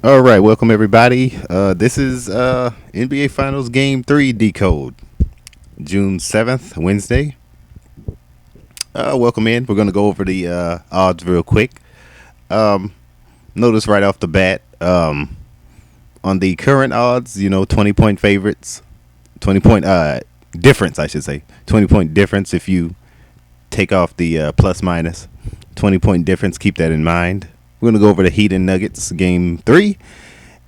All right, welcome everybody. This is NBA Finals Game 3 Decode, June 7th, Wednesday. Welcome in. We're going to go over the odds real quick. Notice right off the bat, on the current odds, 20-point favorites, 20-point difference, I should say. 20-point difference if you take off the plus minus. 20-point difference, keep that in mind. We're going to go over the Heat and Nuggets Game 3.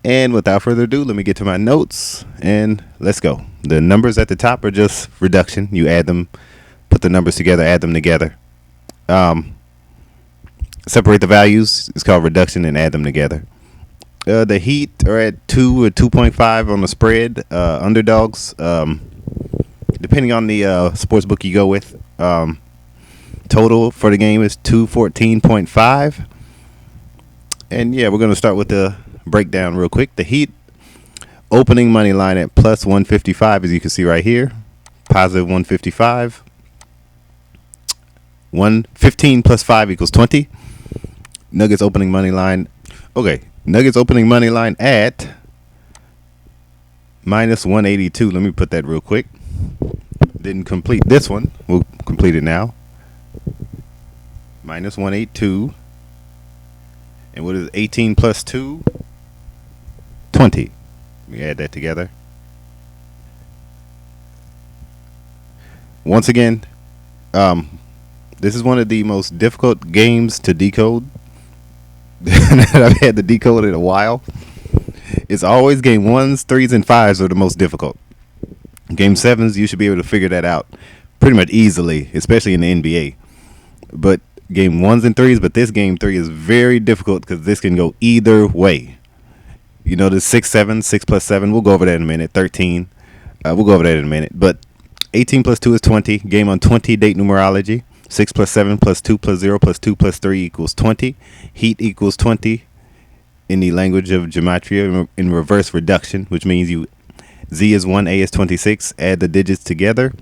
And without further ado, let me get to my notes and let's go. The numbers at the top are just reduction. You add them, put the numbers together, add them together. Separate the values. It's called reduction and add them together. The Heat are at 2 or 2.5 on the spread. Underdogs, depending on the sports book you go with. Total for the game is 214.5. And yeah, we're going to start with the breakdown real quick. The Heat opening money line at plus 155, as you can see right here. Positive 155. 115 plus 5 equals 20. Nuggets opening money line. Okay, Nuggets opening money line at minus 182. Let me put that real quick. Didn't complete this one. We'll complete it now. Minus 182. And what is 18 plus 2? 20. We add that together. Once again, this is one of the most difficult games to decode that I've had to decode in a while. It's always game 1s, 3s, and 5s are the most difficult. Game 7s, you should be able to figure that out pretty much easily, especially in the NBA. But game 1s and 3s, but this game 3 is very difficult because this can go either way. The 6-7, 6 plus 7, we'll go over that in a minute. 13, we'll go over that in a minute. But 18 plus 2 is 20. Game on 20 date numerology. 6 plus 7 plus 2 plus 0 plus 2 plus 3 equals 20. Heat equals 20 in the language of Gematria in reverse reduction, which means Z is 1, A is 26. Add the digits together.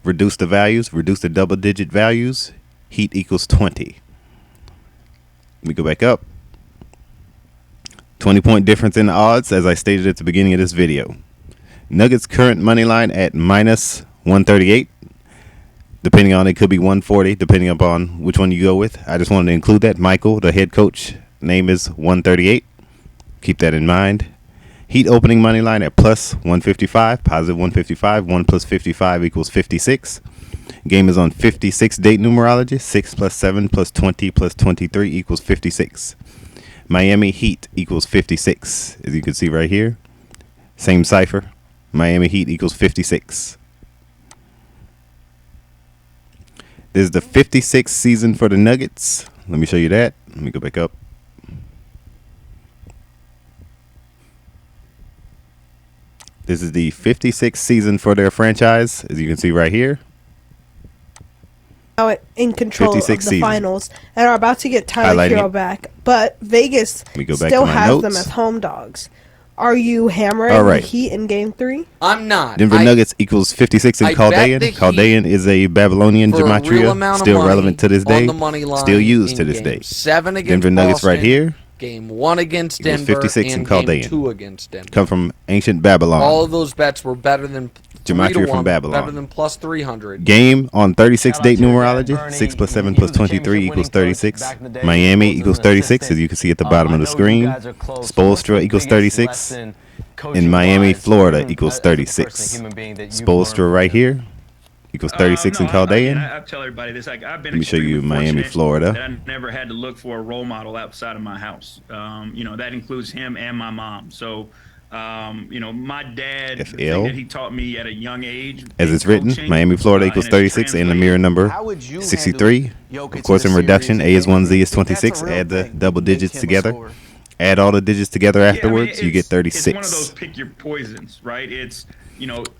Reduce the values. Reduce the double-digit values. Heat equals 20. Let me go back up. 20-point difference in the odds, as I stated at the beginning of this video. Nuggets current money line at minus 138. Depending on, it could be 140, depending upon which one you go with. I just wanted to include that. Michael, the head coach, name is 138. Keep that in mind. Heat opening money line at plus 155, positive 155. 1 plus 55 equals 56. Game is on 56 date numerology. 6 plus 7 plus 20 plus 23 equals 56. Miami Heat equals 56. As you can see right here. Same cipher. Miami Heat equals 56. This is the 56th season for the Nuggets. Let me show you that. Let me go back up. This is the 56th season for their franchise, as you can see right here. Now in control of the season. finals and are about to get Tyler Hero back, but Vegas still has them as home dogs. Are you hammering the Heat in Game 3? I'm not. Denver Nuggets equals 56 in Chaldean. Chaldean is a Babylonian gematria, still relevant to this day, still used to this day. 7 against Denver Nuggets Boston, right here. Game 1 against Denver, 56 and in Chaldean. Game 2 against Denver. Come from ancient Babylon. All of those bets were better than Gematria from Babylon. better than plus 300. Game on 36 date numerology. 6 plus 7 plus 23 equals 36. Miami equals 36, as you can see at the bottom of the screen. Spoelstra equals 36. And Miami, Florida equals 36. Spoelstra right here equals 36 in Chaldean. I tell everybody this. I've been Let me show you Miami, Florida. That I never had to look for a role model outside of my house. That includes him and my mom. So, my dad, the thing that he taught me at a young age. As it's written, Miami, Florida equals 36, and the mirror number 63. Of course, in reduction, A is 1, Z is 26. Add the double digits together. Add all the digits together afterwards, you get 36. It's one of those pick your poisons, right? It's,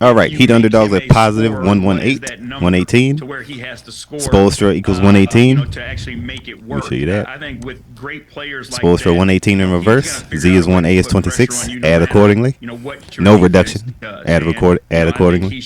all right, Heat underdogs at positive 118, 118. To where he has to score. Spoelstra equals 118. To actually make it work. Let me show you that. I think with great players like Spoelstra 118 in reverse. Z is 1, A is 26. Add accordingly. No reduction. Add accordingly.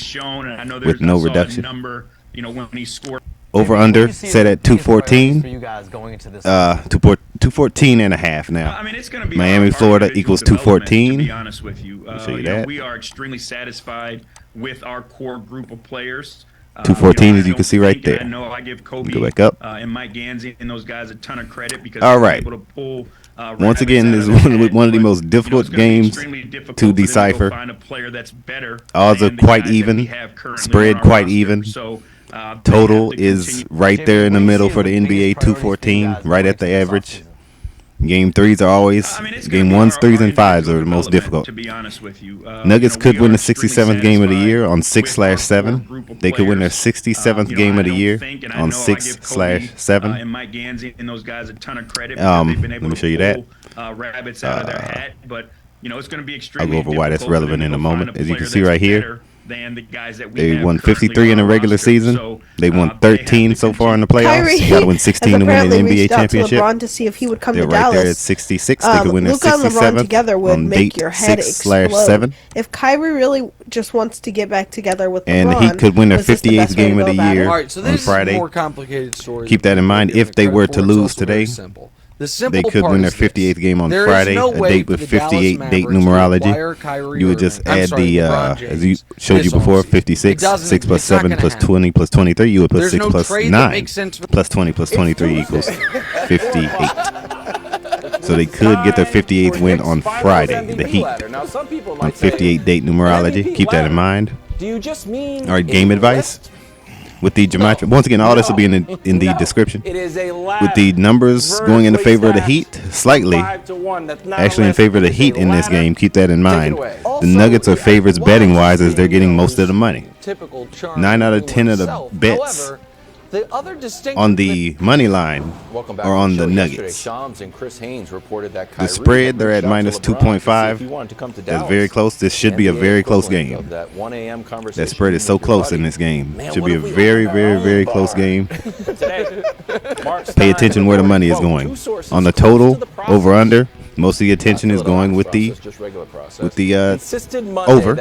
With no reduction. When he scored. Over under set at 214. For you guys going into this 214 and a half now. I mean, it's going to be Miami, Florida equals 214. To be honest with you, show you that. We are extremely satisfied with our core group of players. 214, as you can see right there. I know I give Kobe go back up. And Mike Ganzi and those guys a ton of credit because all right. they're able to pull. Once again, this is one of the most difficult games to decipher. Odds are quite even. Spread quite even. Total is right there in the middle for the NBA, 214, right at the average. Game 3s are always game 1s, 3s, and 5s are the most difficult. To be honest with you, Nuggets could win the 67th game of the year on 6/7. They could win their 67th game of the year on 6/7. And Mike Ganzi and those guys a ton of credit. Let me show you that. Rabbits out of their hat, but it's going to be extremely. I'll go over why that's relevant in a moment. As you can see right here, than the guys that we they have won 53 in the regular season. So, they won 13 so far in the playoffs. Got to win 16 to win the NBA championship. LeBron to see if he would come They're to right Dallas. there at 66. They could win their Luka and 67th LeBron together would on make date your head 6/7. If Kyrie really just wants to get back together with LeBron, and he could win their 58th game of the year on Friday. More complicated story. Keep that in mind. If they were to lose today, they could win their 58th game on Friday, a date with 58 date numerology. You would just add the, as you showed you before, 56, 6 plus 7 plus 20 plus 23. You would put 6 plus 9 plus 20 plus 23 equals 58. So they could get their 58th win on Friday, the Heat, on 58 date numerology. Keep that in mind. All right, game advice. With the Gematria, once again, all this will be in the description. With the numbers going in the favor of the Heat, slightly, actually in favor of the Heat in this game. Keep that in mind. The Nuggets are favorites betting wise as they're getting most of the money. 9 out of 10 of the bets on the money line are on the Nuggets. The spread, they're at minus 2.5. That's very close. This should be a very close game. That spread is so close in this game. Should be a very, very, very close game. Pay attention where the money is going. On the total, over under, most of the attention is going with the over.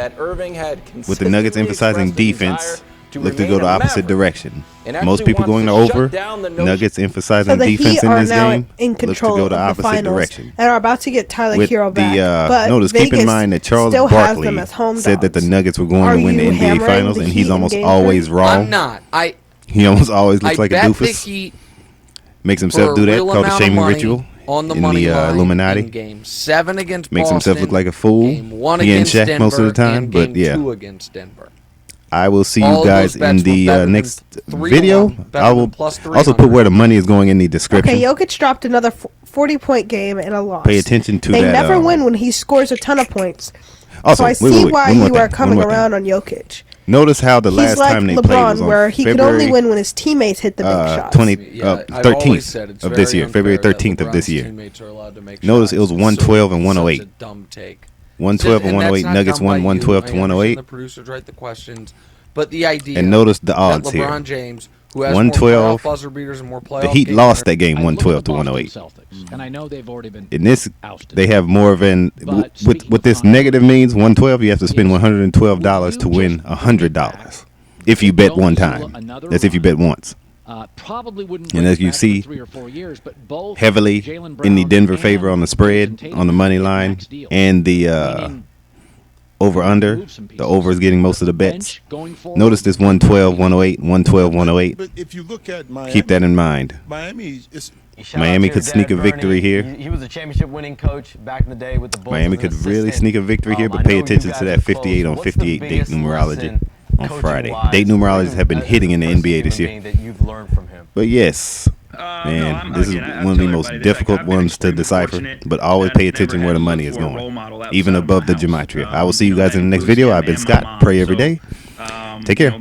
With the Nuggets emphasizing defense, look to go the opposite direction. Most people going to over. Nuggets emphasizing defense in this game. Look to go the opposite direction. And are about to get Tyler Hero back. But notice, keep in mind that Charles Barkley said that the Nuggets were going to win the NBA Finals, and he's almost always wrong. I'm not. He almost always looks like a doofus. Makes himself do that, called a shaming ritual. On the in money the Illuminati. In game 7 against Makes Boston, himself look like a fool. Game 1 he against and Shaq Denver, most of the time, and but game 2 against Denver. I will see you guys in the next video. I will also put where the money is going in the description. Okay, Jokic dropped another 40-point game and a loss. Pay attention to that. They never win when he scores a ton of points. Also, so I see why you are coming around on Jokic. Notice how the last time they played was on where he could only win when his teammates hit the big shots. 13th of this year, February 13th of this year. Notice it was 112 and 108. 112 and 108. Nuggets won 112 to 108. The producers write the questions, but the idea. And notice the odds here. LeBron James, who has 112. more buzzer beaters and more playoff the Heat lost that game 112 to 108. And I know they've already been in this, ousted. they have more of an what this negative means. 112, you have to spend $112 to win $100 if you bet one time. That's if you bet once. Probably wouldn't. And as you see, 3 or 4 years, but both heavily in the Denver favor on the spread, on the money line, and the over-under. The over is getting most of the bets. Notice this 112, 108, 112, 108. But if you look at Miami, keep that in mind. Miami could sneak a victory here. He was a championship-winning coach back in the day with the Bulls. Miami could really sneak a victory here, but pay attention to that 58 on 58 date numerology on Friday. Date numerologies have been hitting in the NBA this year. But yes, man, this is one of the most difficult ones to decipher, but always pay attention where the money is going, even above the Gematria. I will see you guys in the next video. I've been Scott. Pray every day. Take care.